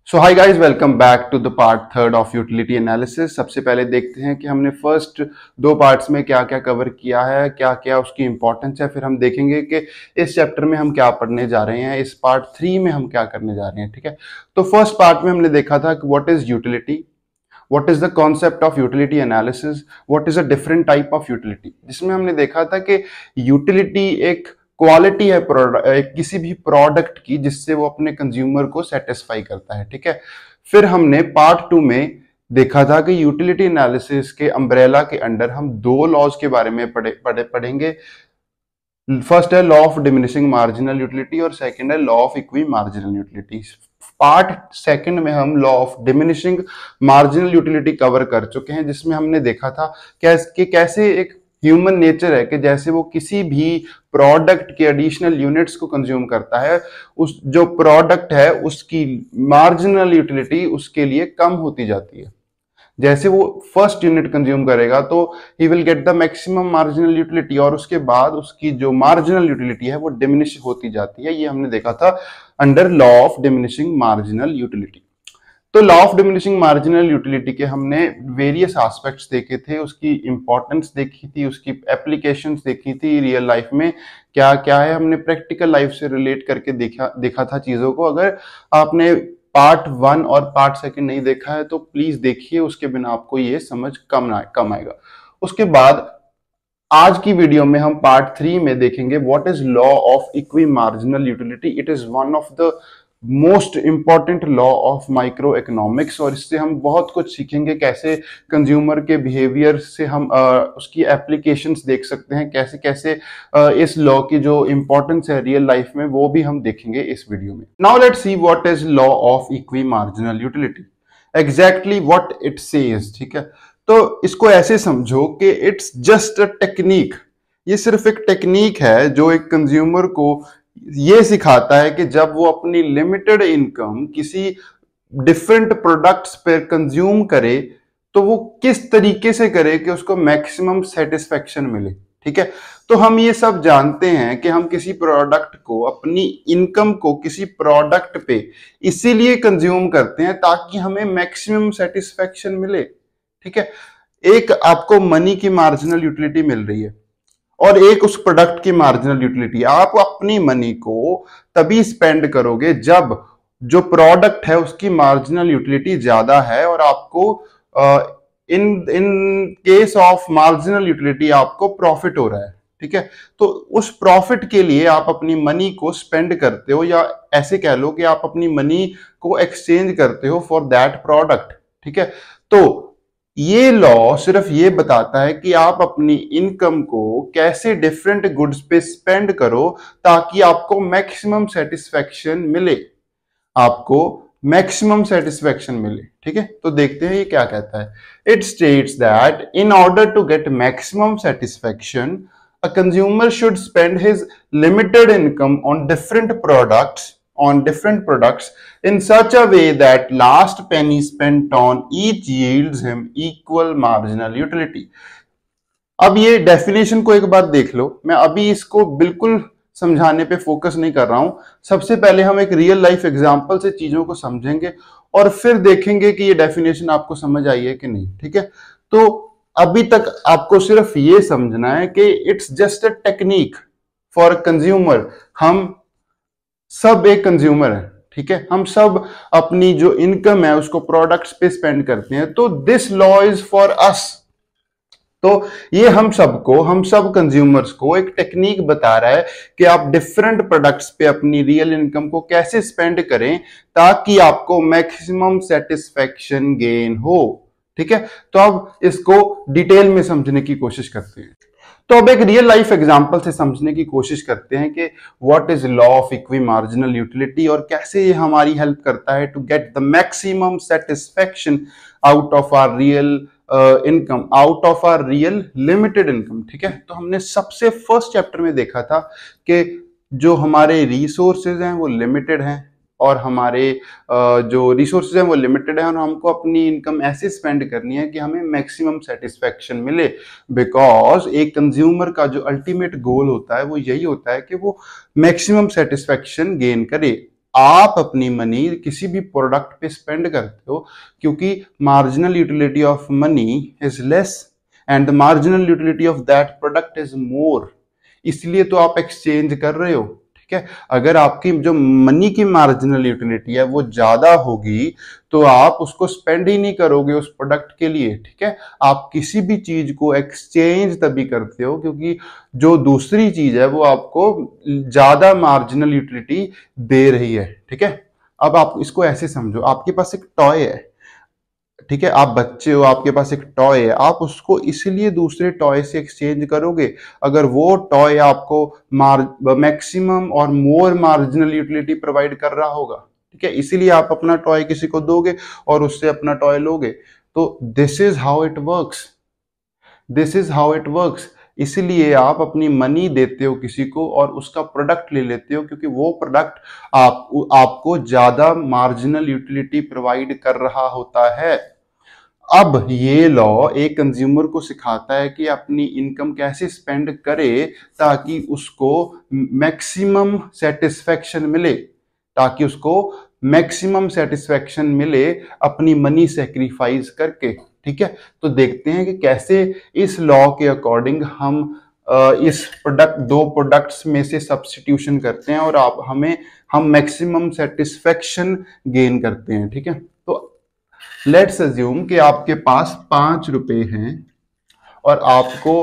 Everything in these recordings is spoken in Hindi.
So hi guys, welcome back to the part third of utility analysis. सबसे पहले देखते हैं कि हमने फर्स्ट दो पार्ट्स में क्या क्या कवर किया है, क्या क्या उसकी इंपॉर्टेंस है। फिर हम देखेंगे कि इस चैप्टर में हम क्या पढ़ने जा रहे हैं, इस पार्ट 3 में हम क्या करने जा रहे हैं। ठीक है, तो फर्स्ट पार्ट में हमने देखा था कि what is utility, what is the concept of utility analysis, what is a different type of utility, जिसमें हमने देखा था कि यूटिलिटी एक क्वालिटी है किसी भी प्रोडक्ट की जिससे वो अपने कंज्यूमर को सेटिस्फाई करता है। ठीक है, फिर हमने पार्ट 2 में देखा था कि यूटिलिटी एनालिसिस के अम्ब्रेला के अंडर हम दो लॉज के बारे में पढ़ेंगे। फर्स्ट है law of diminishing marginal utility और सेकंड है law of equi marginal utility. Part second में हम law of diminishing marginal utility cover कर चुके हैं, जिसमें हमने देखा था कैसे एक ह्यूमन नेचर है कि जैसे वो किसी भी प्रोडक्ट के एडिशनल यूनिट्स को कंज्यूम करता है, उस जो प्रोडक्ट है उसकी मार्जिनल यूटिलिटी उसके लिए कम होती जाती है। जैसे वो फर्स्ट यूनिट कंज्यूम करेगा तो he will get the maximum marginal utility, और उसके बाद उसकी जो मार्जिनल यूटिलिटी है वो डिमिनिश होती जाती है। ये हमने देखा था under law of diminishing marginal utility. तो law of diminishing marginal utility के हमने वेरियस एस्पेक्ट्स देखे थे, उसकी इंपॉर्टेंस देखी थी, उसकी एप्लीकेशंस देखी थी रियल लाइफ में क्या क्या है। हमने प्रैक्टिकल लाइफ से रिलेट करके देखा था चीजों को। अगर आपने पार्ट 1 और पार्ट 2 नहीं देखा है तो प्लीज देखिए, उसके बिना आपको ये समझ कम आएगा। उसके बाद आज की वीडियो में हम पार्ट 3 में देखेंगे what is law of equi marginal utility. It is one of the most important law of micro economics, और इससे हम बहुत कुछ सीखेंगे। कैसे कंज्यूमर के बिहेवियर से हम उसकी एप्लीकेशंस देख सकते हैं, कैसे कैसे इस लॉ की जो इंपॉर्टेंस है रियल लाइफ में वो भी हम देखेंगे इस वीडियो में। Now let's see what is law of equi marginal utility, exactly what it says. ठीक है, तो इसको ऐसे समझो कि इट्स जस्ट अ टेक्निक। ये सिर्फ एक टेक्निक है जो एक कंज्यूमर को ये सिखाता है कि जब वो अपनी लिमिटेड इनकम किसी डिफरेंट प्रोडक्ट्स पर कंज्यूम करे तो वो किस तरीके से करे कि उसको मैक्सिमम सेटिस्फेक्शन मिले। ठीक है, तो हम ये सब जानते हैं कि हम किसी प्रोडक्ट को, अपनी इनकम को किसी प्रोडक्ट पे इसीलिए कंज्यूम करते हैं ताकि हमें मैक्सिमम सेटिस्फेक्शन मिले। ठीक है, एक आपको मनी की मार्जिनल यूटिलिटी मिल रही है और एक उस प्रोडक्ट की मार्जिनल यूटिलिटी। आप अपनी मनी को तभी स्पेंड करोगे जब जो प्रोडक्ट है उसकी मार्जिनल यूटिलिटी ज्यादा है, और आपको in case of marginal utility आपको प्रॉफिट हो रहा है। ठीक है, तो उस प्रॉफिट के लिए आप अपनी मनी को स्पेंड करते हो, या ऐसे कह लो कि आप अपनी मनी को एक्सचेंज करते हो फॉर दैट प्रोडक्ट। ठीक है, तो ये लॉ सिर्फ ये बताता है कि आप अपनी इनकम को कैसे डिफरेंट गुड्स पे स्पेंड करो ताकि आपको मैक्सिमम सेटिस्फेक्शन मिले, आपको मैक्सिमम सेटिस्फेक्शन मिले। ठीक है, तो देखते हैं ये क्या कहता है। It states that in order to get maximum satisfaction a consumer should spend his limited income on different products in such a way that last penny spent on each yields him equal marginal utility। अब ये डेफिनेशन को एक बार देख लो, मैं अभी इसको बिल्कुल समझाने पे फोकस नहीं कर रहा हूं। सबसे पहले हम एक रियल लाइफ एग्जांपल से चीजों को समझेंगे और फिर देखेंगे कि ये डेफिनेशन आपको समझ आई है कि नहीं। ठीक है, तो अभी तक आपको सिर्फ ये समझना है कि it's just a technique for consumer. हम सब एक कंज्यूमर है। ठीक है, हम सब अपनी जो इनकम है उसको प्रोडक्ट्स पे स्पेंड करते हैं, तो this law is for us. तो ये हम सब कंज्यूमर्स को एक टेक्निक बता रहा है कि आप डिफरेंट प्रोडक्ट्स पे अपनी रियल इनकम को कैसे स्पेंड करें ताकि आपको मैक्सिमम सेटिस्फेक्शन गेन हो। ठीक है, तो अब इसको डिटेल में समझने की कोशिश करते हैं। तो अब एक रियल लाइफ एग्जांपल से समझने की कोशिश करते हैं कि what is law of equi marginal utility और कैसे ये हमारी हेल्प करता है to get the maximum satisfaction out of our real income, out of our real limited income. ठीक है, तो हमने सबसे फर्स्ट चैप्टर में देखा था कि जो हमारे रिसोर्सेज हैं वो लिमिटेड हैं, और हमारे जो रिसोर्सेज हैं वो लिमिटेड है, और हमको अपनी इनकम ऐसे स्पेंड करनी है कि हमें मैक्सिमम सेटिस्फेक्शन मिले। बिकॉज एक कंज्यूमर का जो अल्टीमेट गोल होता है वो यही होता है कि वो मैक्सिमम सेटिस्फेक्शन गेन करे। आप अपनी मनी किसी भी प्रोडक्ट पे स्पेंड करते हो, क्योंकि marginal utility of money is less and the marginal utility of that product is more, इसलिए तो आप एक्सचेंज कर रहे हो। ठीक है, अगर आपकी जो मनी की मार्जिनल यूटिलिटी है वो ज्यादा होगी तो आप उसको स्पेंड ही नहीं करोगे उस प्रोडक्ट के लिए। ठीक है, आप किसी भी चीज को एक्सचेंज तभी करते हो क्योंकि जो दूसरी चीज है वो आपको ज्यादा मार्जिनल यूटिलिटी दे रही है। ठीक है, अब आप इसको ऐसे समझो, आपके पास एक टॉय है, ठीक है, आप बच्चे हो, आपके पास एक टॉय है, आप उसको इसलिए दूसरे टॉय से एक्सचेंज करोगे अगर वो टॉय आपको मैक्सिमम और मोर मार्जिनल यूटिलिटी प्रोवाइड कर रहा होगा। ठीक है, इसीलिए आप अपना टॉय किसी को दोगे और उससे अपना टॉय लोगे। तो this is how it works, this is how it works. इसलिए आप अपनी मनी देते हो किसी को और उसका प्रोडक्ट ले लेते हो क्योंकि वो प्रोडक्ट आपको ज्यादा मार्जिनल यूटिलिटी प्रोवाइड कर रहा होता है। अब ये लॉ एक कंज्यूमर को सिखाता है कि अपनी इनकम कैसे स्पेंड करे ताकि उसको मैक्सिमम सेटिस्फेक्शन मिले, ताकि उसको मैक्सिमम सेटिस्फेक्शन मिले अपनी मनी सेक्रीफाइस करके। ठीक है, तो देखते हैं कि कैसे इस लॉ के अकॉर्डिंग हम इस दो प्रोडक्ट्स में से सब्स्टिट्यूशन करते हैं और हम मैक्सिमम सेटिस्फेक्शन गेन करते हैं। ठीक है, तो लेट्स अज्यूम कि आपके पास 5 रुपए हैं और आपको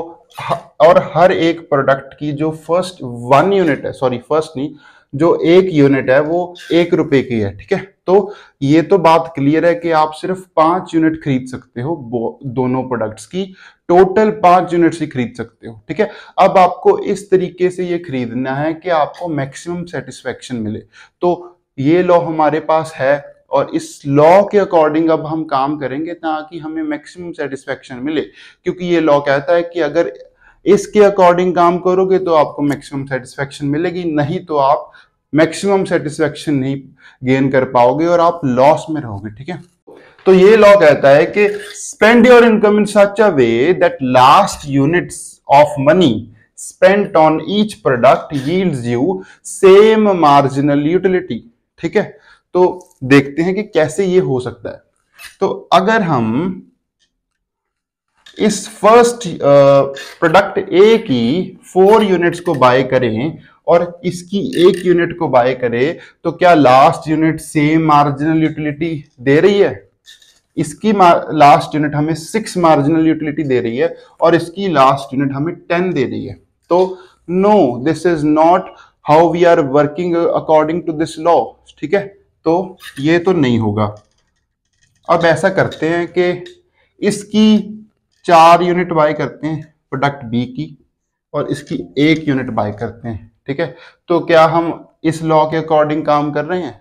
और हर एक प्रोडक्ट की जो फर्स्ट 1 यूनिट है, सॉरी फर्स्ट नहीं, जो 1 यूनिट है वो 1 रुपए की है। ठीक है, तो ये तो बात क्लियर है कि आप सिर्फ 5 यूनिट खरीद सकते हो दोनों प्रोडक्ट्स की, टोटल 5 यूनिट्स ही खरीद सकते हो। ठीक है, अब आपको इस तरीके से ये खरीदना है कि आपको मैक्सिमम सेटिस्फेक्शन मिले। तो ये लॉ हमारे पास है और इस लॉ के अकॉर्डिंग अब हम काम करेंगे ताकि हमें मैक्सिमम सेटिस्फेक्शन मिले, क्योंकि ये लॉ कहता है कि अगर इसके अकॉर्डिंग काम करोगे तो आपको मैक्सिमम सेटिस्फेक्शन मिलेगी, नहीं तो आप मैक्सिमम सेटिस्फेक्शन नहीं गेन कर पाओगे और आप लॉस में रहोगे। ठीक है, तो ये लॉ कहता है कि spend your income in such a way that last units of money spent on each product yields you same marginal utility. ठीक है, तो देखते हैं कि कैसे ये हो सकता है। तो अगर हम इस फर्स्ट प्रोडक्ट ए की 4 यूनिट्स को बाय करें और इसकी 1 यूनिट को बाय करें तो क्या last unit same marginal utility दे रही है? इसकी लास्ट यूनिट हमें 6 मार्जिनल यूटिलिटी दे रही है और इसकी लास्ट यूनिट हमें 10 दे रही है। तो no, this is not how we are working according to this law. ठीक है, तो ये तो नहीं होगा। अब ऐसा करते हैं कि इसकी 4 यूनिट बाय करते हैं प्रोडक्ट बी की और इसकी 1 यूनिट बाय करते हैं। ठीक है, तो क्या हम इस लॉ के अकॉर्डिंग काम कर रहे हैं?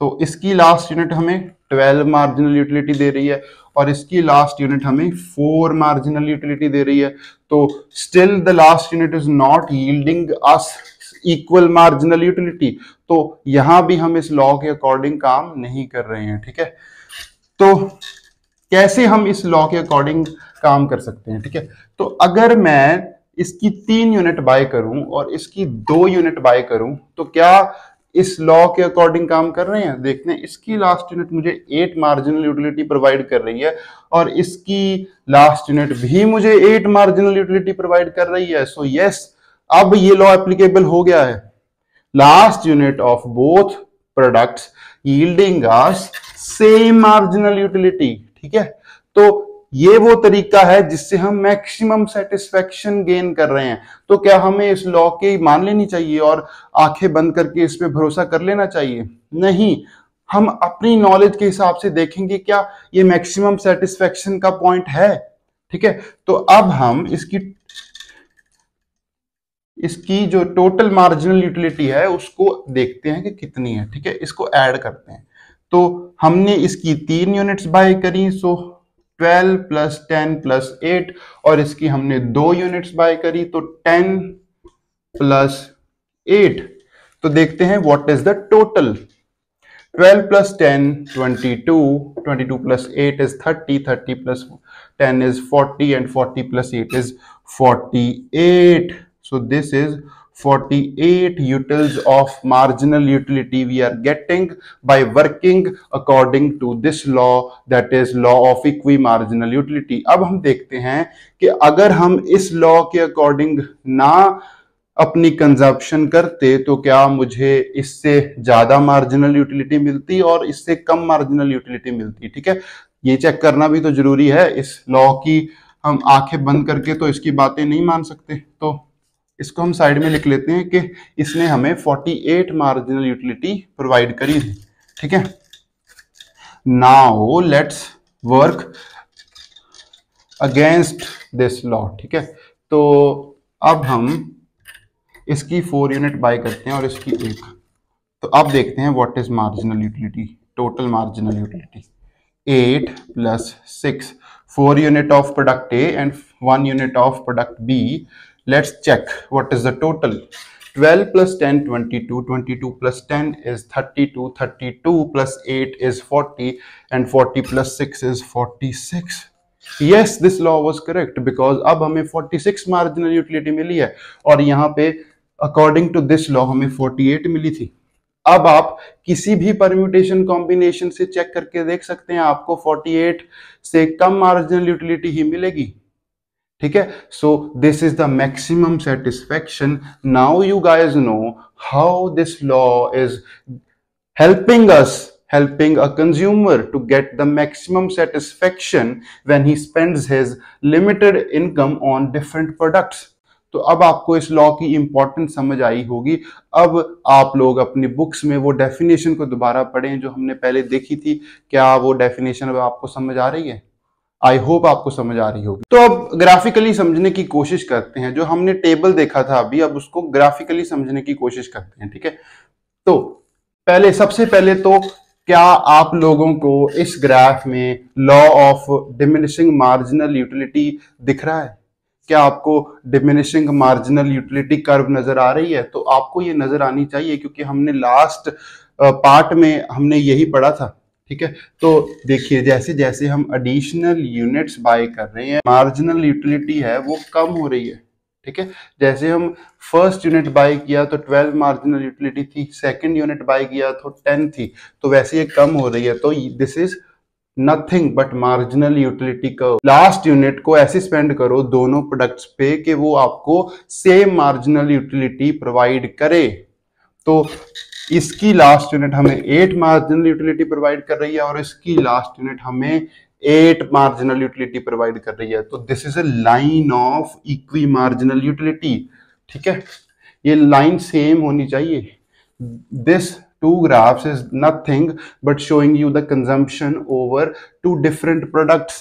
तो इसकी लास्ट यूनिट हमें 12 मार्जिनल यूटिलिटी दे रही है और इसकी लास्ट यूनिट हमें 4 मार्जिनल यूटिलिटी दे रही है। तो still the last unit is not yielding us equal marginal utility, तो यहां भी हम इस लॉ के अकॉर्डिंग काम नहीं कर रहे हैं। ठीक है, तो कैसे हम इस लॉ के अकॉर्डिंग काम कर सकते हैं? ठीक है, तो अगर मैं इसकी 3 यूनिट बाय करूं और इसकी 2 यूनिट बाय करूं तो क्या इस लॉ के अकॉर्डिंग काम कर रहे हैं? देखते हैं, इसकी लास्ट यूनिट मुझे 8 मार्जिनल यूटिलिटी प्रोवाइड कर रही है और इसकी लास्ट यूनिट भी मुझे 8 मार्जिनल यूटिलिटी प्रोवाइड कर रही है। सो यस, अब ये लॉ एप्लीकेबल हो गया है। Last unit of both products yielding us same marginal utility. ठीक है, तो ये वो तरीका है जिससे हम मैक्सिमम सेटिस्फेक्शन गेन कर रहे हैं। तो क्या हमें इस लॉ के मान लेनी चाहिए और आंखें बंद करके इस पे भरोसा कर लेना चाहिए? नहीं, हम अपनी नॉलेज के हिसाब से देखेंगे क्या ये मैक्सिमम सेटिस्फेक्शन का पॉइंट है। ठीक है, तो अब हम इसकी जो टोटल मार्जिनल यूटिलिटी है उसको देखते हैं कि कितनी है। ठीक है, इसको ऐड करते हैं। तो हमने इसकी 3 यूनिट्स बाय करी, सो 12 प्लस 10 प्लस 8, और इसकी हमने 2 यूनिट्स बाय करी तो 10 प्लस 8। तो देखते हैं what is the total. 12 plus 10, 22, 22 plus 8 is 30, 30 plus 10 is 40, and 40 plus 8 is 48. So this is 48 utils of marginal utility we are getting by working according to this law, that is law of equimarginal utility. अब हम देखते हैं कि अगर हम इस लॉ के अकॉर्डिंग ना अपनी कंजप्शन करते तो क्या मुझे इससे ज्यादा मार्जिनल यूटिलिटी मिलती और इससे कम मार्जिनल यूटिलिटी मिलती। ठीक है, ये चेक करना भी तो जरूरी है। इस लॉ की हम आंखें बंद करके तो इसकी बातें नहीं मान सकते, तो इसको हम साइड में लिख लेते हैं कि इसने हमें 48 मार्जिनल यूटिलिटी प्रोवाइड करी थी। ठीक है, now let's work against this law. ठीक है, तो अब हम इसकी 4 यूनिट बाय करते हैं और इसकी 1। तो अब देखते हैं what is marginal utility, total marginal utility 8 + 6, 4 unit of product A and 1 unit of product B. Let's check what is the total. 12 + 10 22, 22 + 10 is 32, 32 + 8 is 40 and 40 + 6 is 46. Yes, this law was correct because अब हमें 46 marginal utility मिली है और यहाँ पे according to this law हमें 48 मिली थी। अब आप किसी भी परम्यूटेशन कॉम्बिनेशन से चेक करके देख सकते हैं, आपको 48 से कम मार्जिनल यूटिलिटी ही मिलेगी। ठीक है, सो this is the maximum satisfaction. Now you guys know how this law is helping a consumer to get the maximum satisfaction when he spends his limited income on different products. तो अब आपको इस लॉ की इंपॉर्टेंस समझ आई होगी। अब आप लोग अपनी बुक्स में वो डेफिनेशन को दोबारा पढ़ें जो हमने पहले देखी थी। क्या वो डेफिनेशन अब आपको समझ आ रही है? आई होप आपको समझ आ रही होगी। तो अब ग्राफिकली समझने की कोशिश करते हैं। जो हमने टेबल देखा था अभी, अब उसको ग्राफिकली समझने की कोशिश करते हैं। ठीक है, तो सबसे पहले तो क्या आप लोगों को इस ग्राफ में law of diminishing marginal utility दिख रहा है? क्या आपको डिमिनिशिंग मार्जिनल यूटिलिटी कर्व नजर आ रही है? तो आपको ये नजर आनी चाहिए क्योंकि हमने लास्ट पार्ट में हमने यही पढ़ा था। ठीक है, तो देखिए जैसे जैसे हम एडिशनल यूनिट्स बाय कर रहे हैं, मार्जिनल यूटिलिटी है वो कम हो रही है। ठीक है, जैसे हम फर्स्ट यूनिट बाय किया तो 12 मार्जिनल यूटिलिटी थी, सेकंड यूनिट बाय किया तो 10 थी, तो वैसे ये कम हो रही है। तो this is nothing but marginal utility curve. Last unit को ऐसे स्पेंड करो दोनों प्रोडक्ट्स पे कि वो आपको सेम मार्जिनल यूटिलिटी प्रोवाइड करे। तो इसकी लास्ट यूनिट हमें 8 मार्जिनल यूटिलिटी प्रोवाइड कर रही है और इसकी लास्ट यूनिट हमें 8 मार्जिनल यूटिलिटी प्रोवाइड कर रही है। तो this is a line of equi marginal utility. ठीक है, ये लाइन सेम होनी चाहिए। This two graphs is nothing but showing you the consumption over 2 different products,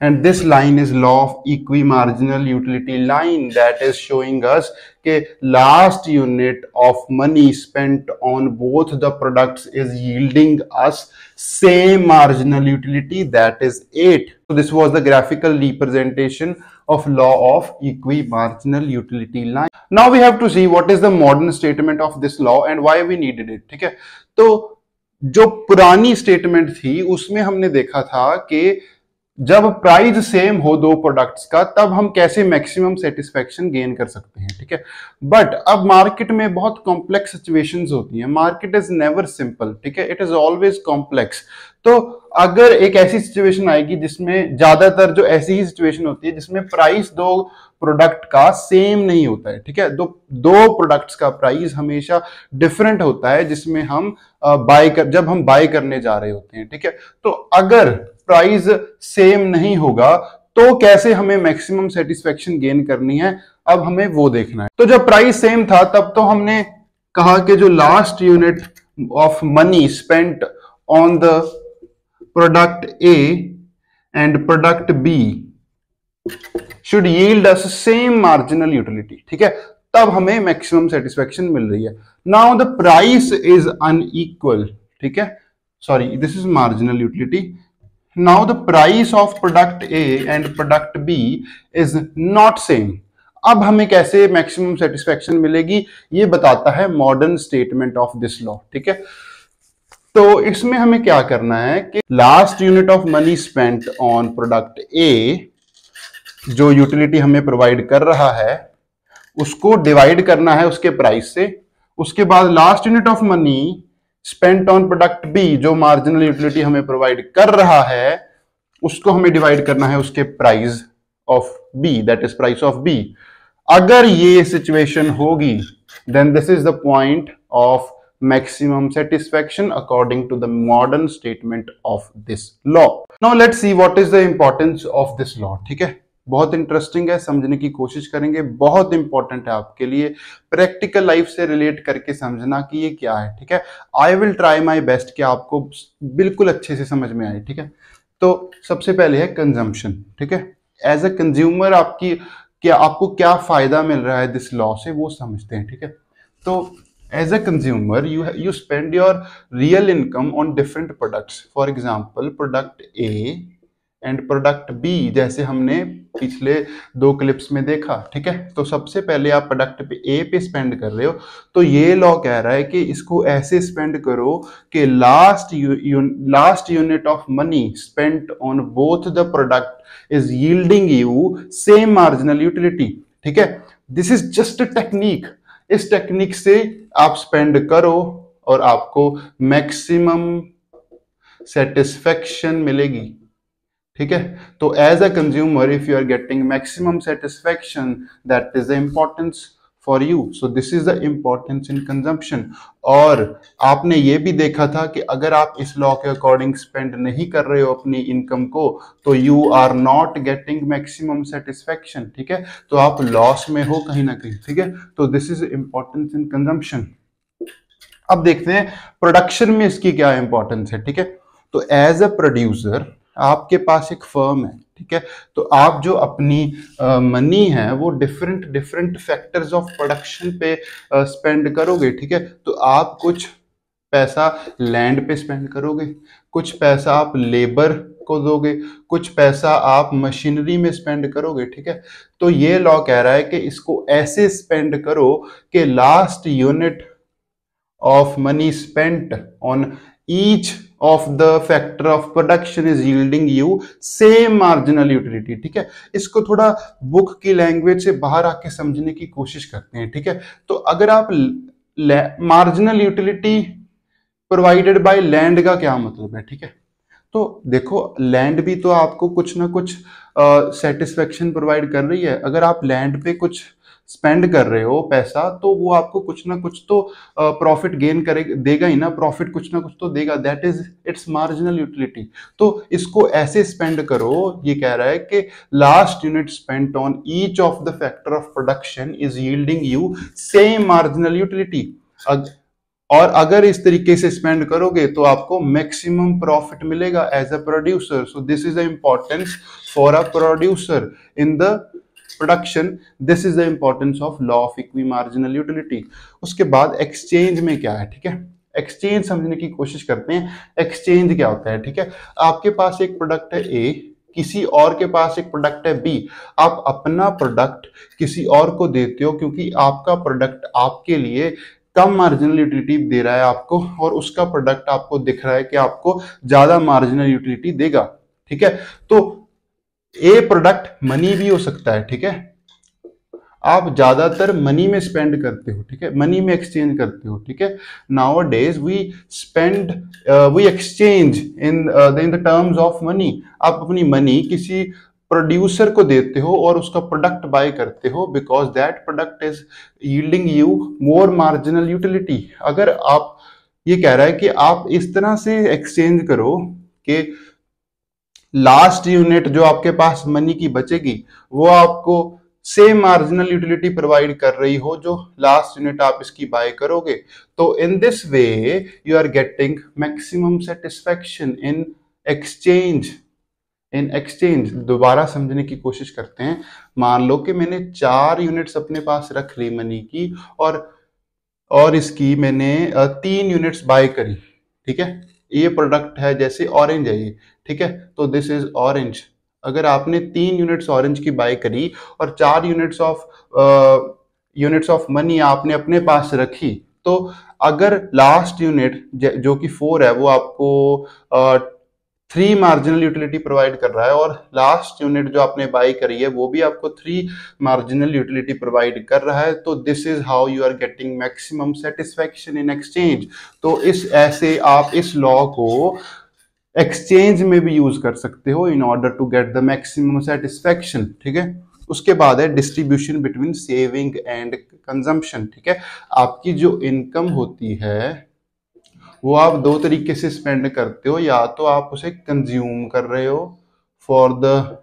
and this line is law of equimarginal utility line that is showing us कि last unit of money spent on both the products is yielding us same marginal utility, that is 8. So this was the graphical representation of law of equimarginal utility line. Now we have to see what is the modern statement of this law and why we needed it. ठीक है, तो जो पुरानी स्टेटमेंट थी उसमें हमने देखा था कि जब प्राइस सेम हो दो प्रोडक्ट्स का तब हम कैसे मैक्सिमम सेटिस्फेक्शन गेन कर सकते हैं। ठीक है, बट अब मार्केट में बहुत कॉम्प्लेक्स सिचुएशंस होती हैं। Market is never simple. ठीक है, इट इज ऑलवेज कॉम्प्लेक्स। तो अगर एक ऐसी सिचुएशन आएगी जिसमें ज्यादातर जो ऐसी ही सिचुएशन होती है जिसमें प्राइस दो प्रोडक्ट का सेम नहीं होता है। ठीक है, दो प्रोडक्ट्स का प्राइस हमेशा डिफरेंट होता है जिसमें हम जब हम बाय करने जा रहे होते हैं। ठीक है, तो अगर प्राइस सेम नहीं होगा तो कैसे हमें मैक्सिमम सेटिस्फेक्शन गेन करनी है, अब हमें वो देखना है। तो जब प्राइस सेम था तब तो हमने कहा कि जो last unit of money spent on the product A and product B should yield us same marginal utility. ठीक है, तब हमें मैक्सिमम सेटिस्फेक्शन मिल रही है। Now the price is unequal. ठीक है, sorry, this is marginal utility. Now the price of product A and product B is not same. अब हमें कैसे मैक्सिमम सेटिस्फेक्शन मिलेगी ये बताता है modern statement of this law. ठीक है, तो इसमें हमें क्या करना है कि last unit of money spent on product ए जो यूटिलिटी हमें प्रोवाइड कर रहा है उसको डिवाइड करना है उसके प्राइस से। उसके बाद last unit of money spent on product B, जो मार्जिनल यूटिलिटी हमें प्रोवाइड कर रहा है, उसको हमें डिवाइड करना है उसके price of B, that is price of B. अगर ये सिचुएशन होगी then this is the point of maximum satisfaction according to the modern statement of this law. Now let's see what is the importance of this law. ठीक है, बहुत इंटरेस्टिंग है, समझने की कोशिश करेंगे, बहुत इंपॉर्टेंट है आपके लिए, प्रैक्टिकल लाइफ से रिलेट करके समझना कि ये क्या है। ठीक है, I will try my best कि आपको बिल्कुल अच्छे से समझ में आए। ठीक है, तो सबसे पहले है कंजम्पशन। ठीक है, एज अ कंज्यूमर आपको क्या फायदा मिल रहा है दिस लॉ से, वो समझते हैं। ठीक है, तो as a consumer you spend your real income on different products. For example, product A and product B, जैसे हमने पिछले 2 क्लिप्स में देखा। ठीक है, तो सबसे पहले आप प्रोडक्ट पे ए पे स्पेंड कर रहे हो, तो ये लॉ कह रहा है कि इसको ऐसे स्पेंड करो कि last unit of money spent on both the product is yielding you same marginal utility. ठीक है, this is just a technique. इस टेक्निक से आप स्पेंड करो और आपको मैक्सिमम सेटिस्फेक्शन मिलेगी। ठीक है, तो as a consumer if you are getting maximum satisfaction, that is the importance for you. So this is the importance in consumption. और आपने ये भी देखा था कि अगर आप इस लॉ के अकॉर्डिंग स्पेंड नहीं कर रहे हो अपनी इनकम को, तो you are not getting maximum satisfaction. ठीक है, तो आप लॉस में हो कहीं ना कहीं। ठीक है, तो this is importance in consumption. अब देखते हैं प्रोडक्शन में इसकी क्या इंपॉर्टेंस है। ठीक है, तो एज अ प्रोड्यूसर आपके पास एक फर्म है। ठीक है, तो आप जो अपनी मनी है वो डिफरेंट फैक्टर्स ऑफ प्रोडक्शन पे स्पेंड करोगे। ठीक है, तो आप कुछ पैसा लैंड पे स्पेंड करोगे, कुछ पैसा आप लेबर को दोगे, कुछ पैसा आप मशीनरी में स्पेंड करोगे। ठीक है, तो ये लॉ कह रहा है कि इसको ऐसे स्पेंड करो कि last unit of money spent on each of the factor of production is yielding you same marginal utility। ठीक है, इसको थोड़ा बुक की लैंग्वेज से बाहर आके समझने की कोशिश करते हैं। ठीक है, तो अगर आप marginal utility provided by land का क्या मतलब है। ठीक है, तो देखो लैंड भी तो आपको कुछ ना कुछ सेटिस्फेक्शन प्रोवाइड कर रही है। अगर आप लैंड पे कुछ स्पेंड कर रहे हो पैसा, तो वो आपको कुछ ना कुछ तो प्रॉफिट गेन करेगा, देगा ही ना, प्रॉफिट कुछ ना कुछ तो देगा, that is it's marginal utility. तो इसको ऐसे स्पेंड करो, ये कह रहा है कि last unit spent on each of the factor of production is yielding you same marginal utility. और अगर इस तरीके से स्पेंड करोगे तो आपको मैक्सिमम प्रॉफिट मिलेगा as a producer. So this is the importance for a producer in the production, this is the importance of law of equi marginal utility. उसके बाद एक्सचेंज में क्या है। ठीक है, एक्सचेंज समझने की कोशिश करते हैं। एक्सचेंज क्या होता है। ठीक है, आपके पास एक प्रोडक्ट है ए, किसी और के पास एक प्रोडक्ट है बी। आप अपना प्रोडक्ट किसी और को देते हो क्योंकि आपका प्रोडक्ट आपके लिए कम मार्जिनल यूटिलिटी दे रहा है आपको, और उसका प्रोडक्ट आपको दिख रहा है कि आपको ज्यादा मार्जिनल यूटिलिटी देगा। ठीक है, तो ए प्रोडक्ट मनी भी हो सकता है। ठीक है, आप ज्यादातर मनी में स्पेंड करते हो। ठीक है, मनी में एक्सचेंज करते हो। ठीक है, now days we exchange in the terms of money. आप अपनी मनी किसी प्रोड्यूसर को देते हो और उसका प्रोडक्ट बाय करते हो, because that product is yielding you more marginal utility. अगर आप, ये कह रहा है कि आप इस तरह से एक्सचेंज करो कि लास्ट यूनिट जो आपके पास मनी की बचेगी वो आपको सेम मार्जिनल यूटिलिटी प्रोवाइड कर रही हो जो लास्ट यूनिट आप इसकी बाय करोगे। तो in this way you are getting maximum satisfaction in exchange. दोबारा समझने की कोशिश करते हैं। मान लो कि मैंने 4 यूनिट्स अपने पास रख ली मनी की, और इसकी मैंने 3 यूनिट्स बाय करी। ठीक है, ये प्रोडक्ट है, जैसे ऑरेंज है ये। ठीक है, तो दिस इज ऑरेंज। अगर आपने 3 यूनिट्स ऑरेंज की बाय करी और 4 यूनिट्स ऑफ मनी आपने अपने पास रखी, तो अगर लास्ट यूनिट जो कि 4 है वो आपको 3 मार्जिनल यूटिलिटी प्रोवाइड कर रहा है और लास्ट यूनिट जो आपने बाई करी है वो भी आपको 3 मार्जिनल यूटिलिटी प्रोवाइड कर रहा है। तो this is how you are getting maximum satisfaction in exchange. तो इस ऐसे आप इस लॉ को एक्सचेंज में भी यूज कर सकते हो in order to get the maximum satisfaction. ठीक है, उसके बाद है distribution between saving and consumption. ठीक है, आपकी जो इनकम होती है वो आप दो तरीके से स्पेंड करते हो, या तो आप उसे कंज्यूम कर रहे हो for the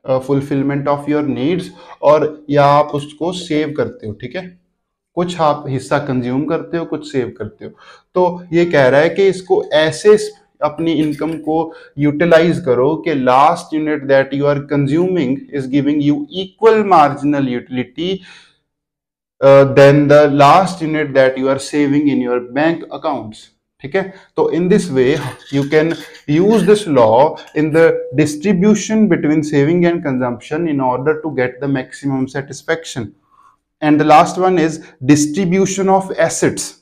fulfilment of your needs, और या आप उसको सेव करते हो। ठीक है, कुछ आप हिस्सा कंज्यूम करते हो, कुछ सेव करते हो। तो ये कह रहा है कि इसको ऐसे अपनी इनकम को यूटिलाइज करो कि last unit that you are consuming is giving you equal marginal utility then the last unit that you are saving in your bank accounts. ठीक है, तो in this way you can use this law in the distribution between saving and consumption in order to get the maximum satisfaction. And the last one is distribution of assets.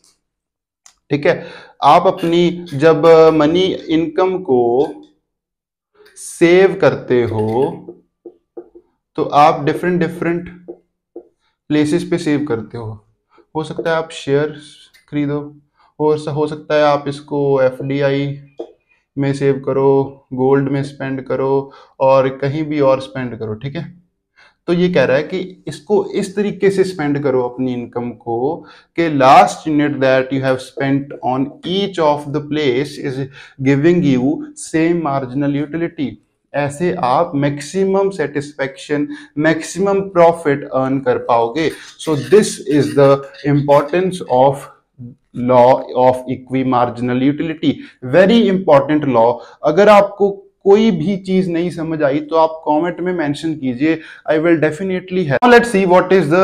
ठीक है, आप अपनी जब मनी इनकम को सेव करते हो तो आप डिफरेंट डिफरेंट प्लेसेस पे सेव करते हो सकता है आप शेयर खरीदो, हो सकता है आप इसको एफडीआई में सेव करो, गोल्ड में स्पेंड करो, और कहीं भी और स्पेंड करो। ठीक है, तो ये कह रहा है कि इसको इस तरीके से स्पेंड करो अपनी इनकम को कि last unit that you have spent on each of the place is giving you same marginal utility. ऐसे आप maximum satisfaction, maximum profit earn कर पाओगे। सो this is the importance of law of equi marginal utility, very important law. अगर आपको कोई भी चीज नहीं समझ आई तो आप कमेंट में मेंशन कीजिए, I will definitely help. Let's see what is the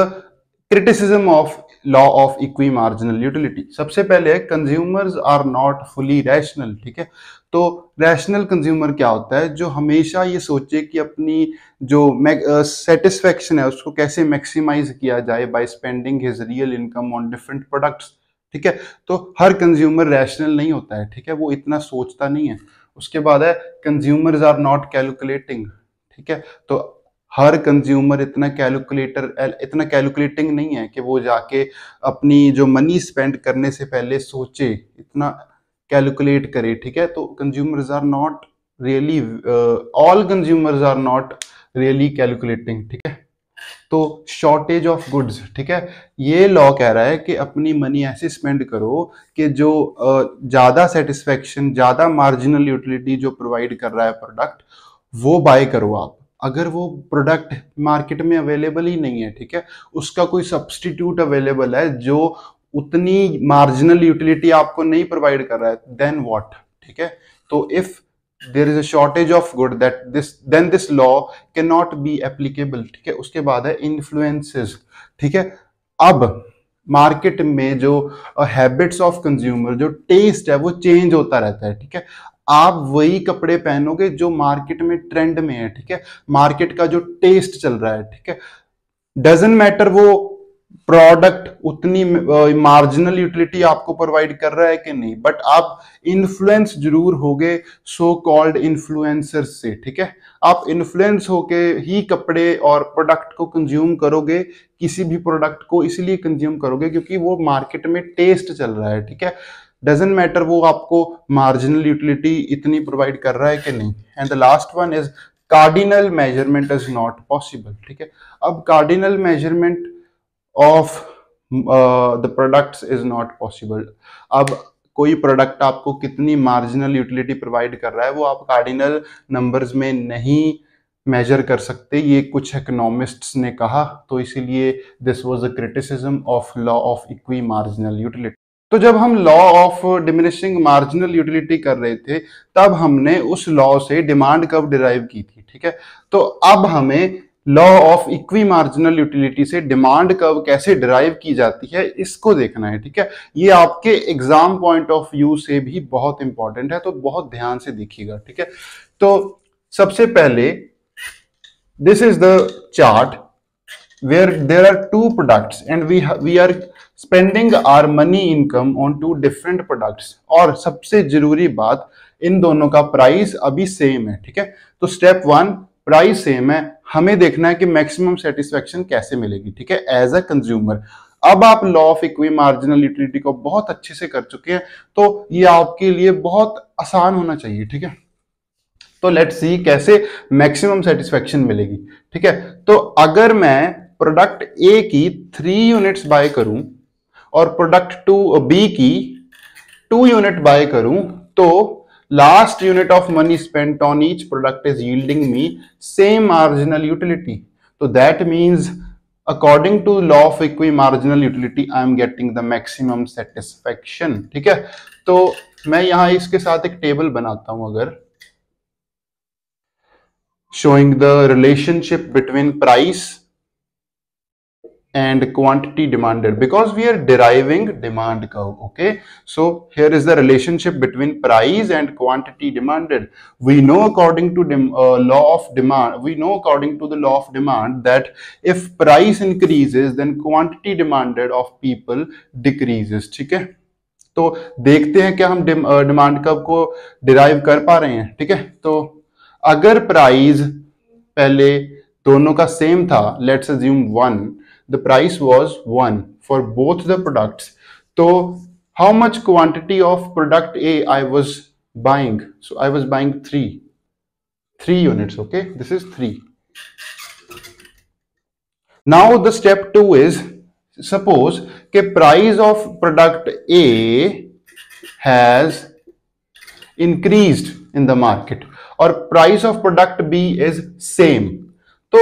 criticism of law of equi marginal utility. सबसे पहले consumers are not fully rational. ठीक है, तो रैशनल कंज्यूमर क्या होता है? जो हमेशा ये सोचे कि अपनी जो सेटिस्फेक्शन है उसको कैसे मैक्सिमाइज किया जाए by spending his real income on different products. ठीक है, तो हर कंज्यूमर रैशनल नहीं होता है। ठीक है, वो इतना सोचता नहीं है। उसके बाद है कंज्यूमर्स आर नॉट कैलकुलेटिंग। ठीक है, तो हर कंज्यूमर इतना कैलकुलेटिंग नहीं है कि वो जाके अपनी जो मनी स्पेंड करने से पहले सोचे, इतना कैलकुलेट करे। ठीक है, तो consumers are not really, all consumers are not really calculating. ठीक है, तो शॉर्टेज ऑफ गुड्स। ठीक है, ये लॉ कह रहा है कि अपनी मनी ऐसे स्पेंड करो कि जो ज्यादा सेटिस्फेक्शन, ज्यादा मार्जिनल यूटिलिटी जो प्रोवाइड कर रहा है प्रोडक्ट, वो बाय करो आप। अगर वो प्रोडक्ट मार्केट में अवेलेबल ही नहीं है, ठीक है, उसका कोई सब्सटीट्यूट अवेलेबल है जो उतनी मार्जिनल यूटिलिटी आपको नहीं प्रोवाइड कर रहा है, देन व्हाट। ठीक है, तो if there is a shortage of good that then this law cannot be applicable। ठीक है, उसके बाद है influences। ठीक है, अब मार्केट में जो हैबिट्स ऑफ कंज्यूमर, जो टेस्ट है वो चेंज होता रहता है। ठीक है, आप वही कपड़े पहनोगे जो मार्केट में ट्रेंड में है। ठीक है, मार्केट का जो टेस्ट चल रहा है। ठीक है, डजंट मैटर वो प्रोडक्ट उतनी मार्जिनल यूटिलिटी आपको प्रोवाइड कर रहा है कि नहीं, बट आप इन्फ्लुएंस जरूर होगे सो कॉल्ड इन्फ्लुएंसर से। ठीक है, आप इन्फ्लुएंस होके ही कपड़े और प्रोडक्ट को कंज्यूम करोगे, किसी भी प्रोडक्ट को इसलिए कंज्यूम करोगे क्योंकि वो मार्केट में टेस्ट चल रहा है। ठीक है, डजंट मैटर वो आपको मार्जिनल यूटिलिटी इतनी प्रोवाइड कर रहा है कि नहीं। And the last one is cardinal measurement is not possible. ठीक है, अब cardinal measurement of the products is not possible. अब कोई प्रोडक्ट आपको कितनी मार्जिनल यूटिलिटी प्रोवाइड कर रहा है वो आप कार्डिनल नंबर्स में नहीं मेजर कर सकते, ये कुछ इकोनॉमिस्ट्स ने कहा। तो इसीलिए this was a criticism of law of equi marginal utility. तो जब हम law of diminishing marginal utility कर रहे थे तब हमने उस लॉ से डिमांड कर्व डिराइव की थी। ठीक है, तो अब हमें law of equi marginal utility से डिमांड कर्व कैसे डिराइव की जाती है इसको देखना है। ठीक है, ये आपके एग्जाम पॉइंट ऑफ व्यू से भी बहुत इंपॉर्टेंट है, तो बहुत ध्यान से देखिएगा। ठीक है, तो सबसे पहले this is the chart where there are two products and we are spending our money income on two different products. और सबसे जरूरी बात, इन दोनों का प्राइस अभी सेम है, ठीक है। तो स्टेप 1, प्राइस सेम है, हमें देखना है कि मैक्सिमम सेटिस्फेक्शन कैसे मिलेगी, ठीक है, एज अ कंज्यूमर। अब आप law of equi marginal utility को बहुत अच्छे से कर चुके हैं, तो ये आपके लिए बहुत आसान होना चाहिए, ठीक है। तो लेट्स सी कैसे मैक्सिमम सेटिस्फेक्शन मिलेगी, ठीक है। तो अगर मैं प्रोडक्ट ए की 3 यूनिट्स बाय करूं और प्रोडक्ट बी की 2 यूनिट बाय करूं, तो last unit of money spent on each product is yielding me same marginal utility. तो that means according to law of equi marginal utility I am getting the maximum satisfaction, ठीक है। तो मैं यहां इसके साथ एक टेबल बनाता हूं, अगर showing the relationship between price and quantity demanded, because we are deriving demand curve. Okay, so here is the relationship between price and quantity demanded. We know according to law of demand, we know according to the law of demand that if price increases then quantity demanded of people decreases, ठीक है। तो देखते हैं क्या हम डिमांड कर्व को डिराइव कर पा रहे हैं, ठीक है। तो अगर प्राइस पहले दोनों का सेम था, let's assume 1, the price was 1 for both the products, तो how much quantity of product A I was buying, so I was buying 3 units, okay, this is 3। Now the step 2 is, suppose के price of product A has increased in the market और price of product B is same. तो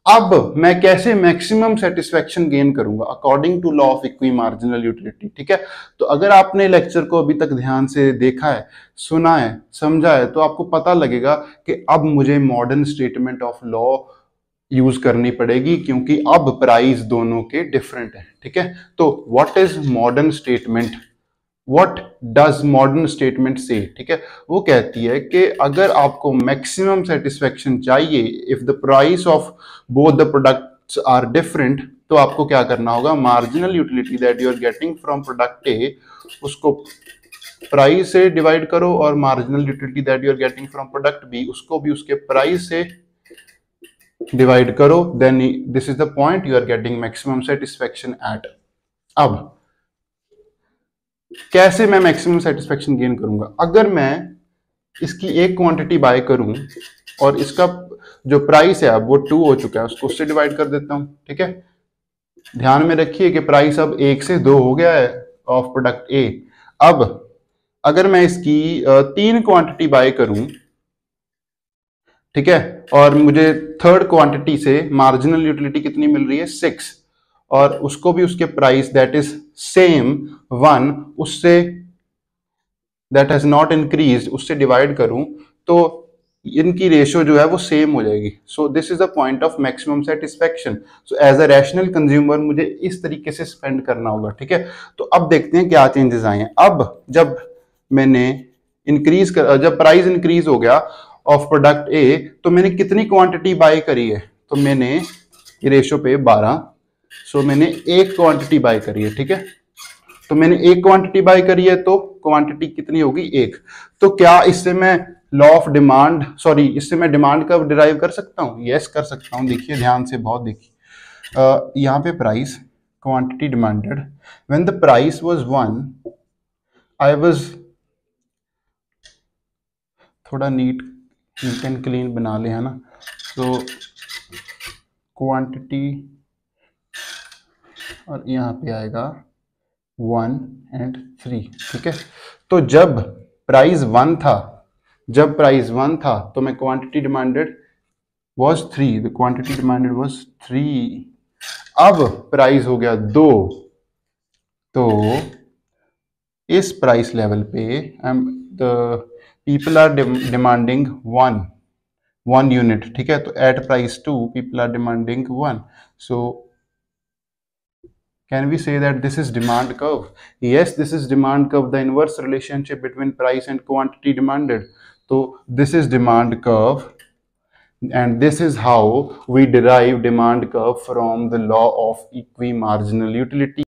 अब मैं कैसे मैक्सिमम सेटिस्फेक्शन गेन करूंगा according to law of equi marginal utility, ठीक है। तो अगर आपने लेक्चर को अभी तक ध्यान से देखा है, सुना है, समझा है, तो आपको पता लगेगा कि अब मुझे modern statement of law use करनी पड़ेगी, क्योंकि अब प्राइस दोनों के डिफरेंट है, ठीक है। तो what is modern statement, What does modern statement say, ठीक है। वो कहती है कि अगर आपको मैक्सिमम सेटिस्फेक्शन चाहिए, if the price of both the products are different, तो आपको क्या करना होगा, marginal utility that you are getting from product A, उसको प्राइस से डिवाइड करो, और marginal utility that you are getting from product B, उसको भी उसके प्राइस से डिवाइड करो, then this is the point you are getting maximum satisfaction at. अब कैसे मैं मैक्सिमम सेटिस्फेक्शन गेन करूंगा, अगर मैं इसकी एक क्वांटिटी बाय करूं और इसका जो प्राइस है अब वो 2 हो चुका है, उसको उससे डिवाइड कर देता हूं, ठीक है। ध्यान में रखिए कि प्राइस अब 1 से 2 हो गया है ऑफ प्रोडक्ट ए। अब अगर मैं इसकी 3 क्वांटिटी बाय करूं, ठीक है, और मुझे थर्ड क्वांटिटी से मार्जिनल यूटिलिटी कितनी मिल रही है, 6, और उसको भी उसके प्राइस दैट इज सेम 1, उससे दैट हैज नॉट इंक्रीज, उससे डिवाइड करूं, तो इनकी रेशियो जो है वो सेम हो जाएगी। So this is the point of maximum satisfaction. So as a rational consumer मुझे इस तरीके से स्पेंड करना होगा, ठीक है। तो अब देखते हैं क्या चेंजेस आए हैं। अब जब मैंने जब प्राइस इंक्रीज हो गया ऑफ प्रोडक्ट ए, तो मैंने कितनी क्वांटिटी बाय करी है, तो मैंने रेशियो पे 12, सो मैंने एक क्वांटिटी बाय करी है, ठीक है। तो मैंने एक क्वांटिटी बाय करी है, तो क्वांटिटी कितनी होगी, 1। तो क्या इससे मैं लॉ ऑफ डिमांड, सॉरी, इससे मैं डिमांड कब डिराइव कर सकता हूँ, यस कर सकता हूँ। देखिए ध्यान से, बहुत देखिए, यहाँ पे price, quantity demanded, when the price was 1, I was, थोड़ा नीट एंड क्लीन बना ले, है ना। तो क्वांटिटी, और यहाँ पे आएगा 1 and 3, ठीक है। तो जब प्राइस 1 था, तो मैं quantity demanded was 3, the quantity demanded was 3। अब प्राइस हो गया 2, तो इस प्राइस लेवल पे the people are demanding 1 unit, ठीक है। तो at price 2 people are demanding 1, so can we say that this is demand curve? Yes, this is demand curve, the inverse relationship between price and quantity demanded. So this is demand curve, and this is how we derive demand curve from the law of equimarginal utility.